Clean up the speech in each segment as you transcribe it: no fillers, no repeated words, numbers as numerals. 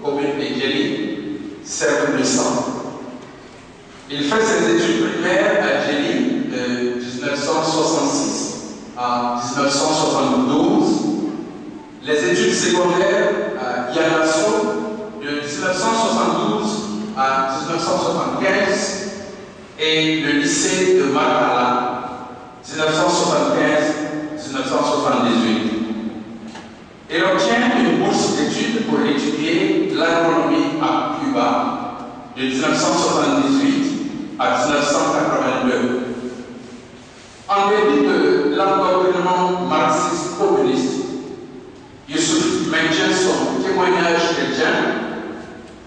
commune de Djeli, servent le sang. Il fait ses études primaires à Djeli de 1966 à 1972, les études secondaires à Yanasso de 1972 à 1975 et le lycée de Makala 1975-1978. Il obtient une bourse d'études pour étudier l'agronomie à Cuba de 1978 à 1982. En dépit de l'endoctrinement marxiste-communiste, Youssouf maintient son témoignage chrétien,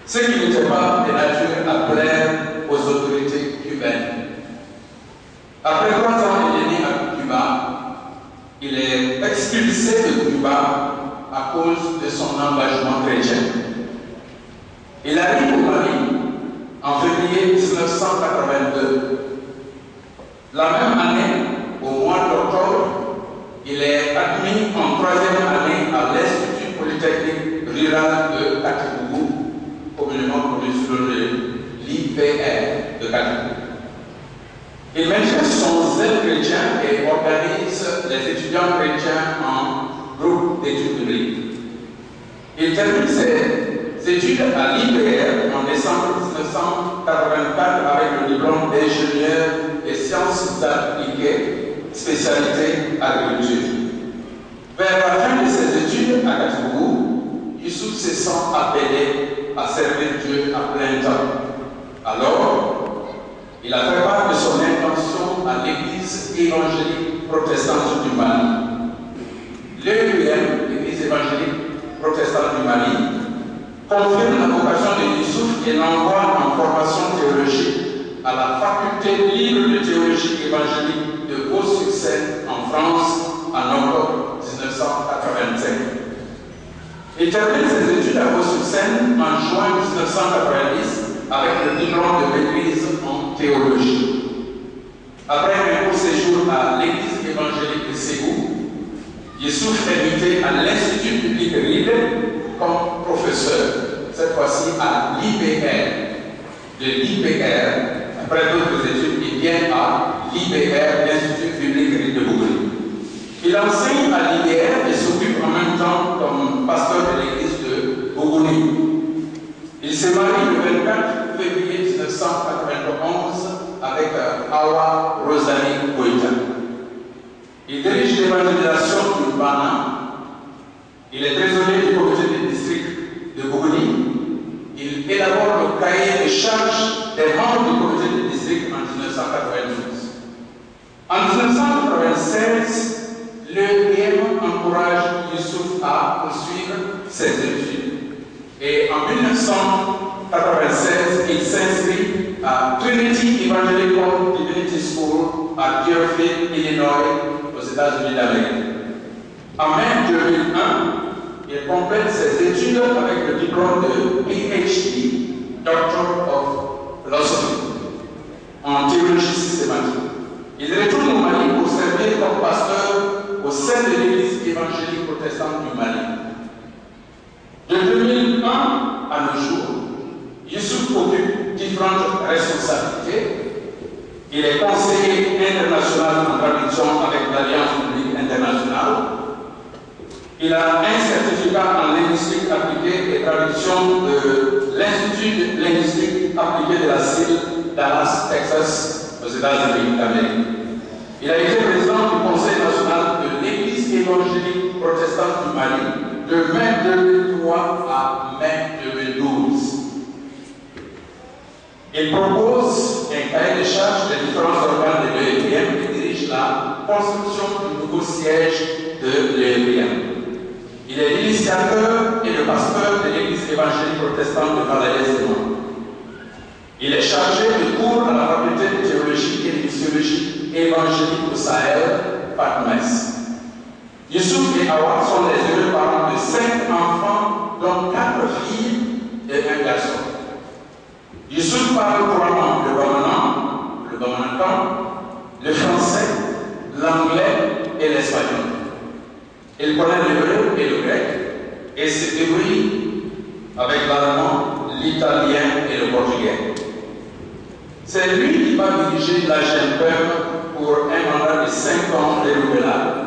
ce qui n'était pas de nature à plaire aux autorités cubaines. Après 3 ans, il est né à Cuba. Il est expulsé de Cuba à cause de son engagement chrétien. Il arrive au Mali en février 1982. La même année, au mois d'octobre, il est admis en 3e année à l'Institut Polytechnique Rural de Katibougou, communément connu sous le nom de l'IPR de Katibougou. Il maintient son zèle chrétien et organise les étudiants chrétiens en groupe d'études bibliques. Il termine ses études à l'IPR en décembre 1984 avec le diplôme d'ingénieur des sciences appliquées, spécialité agriculture. Vers la fin de ses études à Katibougou, Youssouf se sent appelé à servir Dieu à plein temps. Alors, il a fait part de son intention à l'Église évangélique protestante du Mali. L'EUM, l'Église évangélique protestante du Mali, confirme la vocation de Youssouf et l'envoie en formation théologique à la faculté libre de théologie évangélique de Beau-Succès en France en octobre 1985. Il termine ses études à Beau-Succès en juin 1990 avec le diplôme de maîtrise en théologie. Après un court séjour à l'Église évangélique de Ségou, Youssouf est invité à l'Institut public RID comme professeur, cette fois-ci à l'IPR. De l'IPR, après d'autres études, il vient à l'IPR, l'Institut public RID de Bougri. Il enseigne à l'IPR et s'occupe en même temps comme pasteur de l'église de Bougri. Il se marie le 24 février 1991 avec Awa Rosalie Goïta. Il dirige l'évangélisation du Bana. Il est trésorier du comité de district de Bougri. Il élabore le cahier de charges des membres du comité de district en 1992. En 1996, l'EUM encourage Youssouf à poursuivre ses études. Et en 1996, il s'inscrit à Trinity Evangelical Divinity School à Deerfield, Illinois, aux États-Unis d'Amérique. En mai 2001, il complète ses études avec le diplôme de PhD, Doctor of Philosophy, en théologie systématique. Il retourne au Mali pour servir comme pasteur au sein de l'Église évangélique protestante du Mali. De 2001 à nos jours, Youssouf occupe différentes responsabilités. Il est conseiller international en traduction avec l'Alliance publique internationale. Il a un certificat en linguistique appliquée et traduction de l'Institut de linguistique appliquée de la CIL, Dallas, Texas, aux États-Unis d'Amérique. Il a été président du Conseil national de l'Église évangélique protestante du Mali de mai 2003 à mai 2012. Il propose un cahier de charges des différents organes de l'EUM et dirige la construction du nouveau siège de l'EUM. Il est l'initiateur et le pasteur de l'Église évangélique protestante de Valais-Séman. Il est chargé de cours à la faculté de théologie et de missiologie évangélique au Sahel, Patmès. Youssouf et Awa sont les heureux parents de 5 enfants, dont 4 filles et un garçon. Youssouf parle couramment le bamanankan, le français, l'anglais et l'espagnol. Il connaît l'hébreu et le grec et se débrouille avec l'allemand, l'italien et le portugais. C'est lui qui va diriger la GMPEM pour un mandat de 5 ans renouvelable.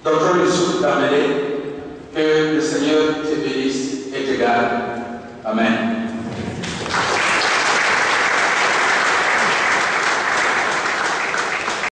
Docteur Youssouf Dambélé, que le Seigneur te bénisse et te garde. Amen.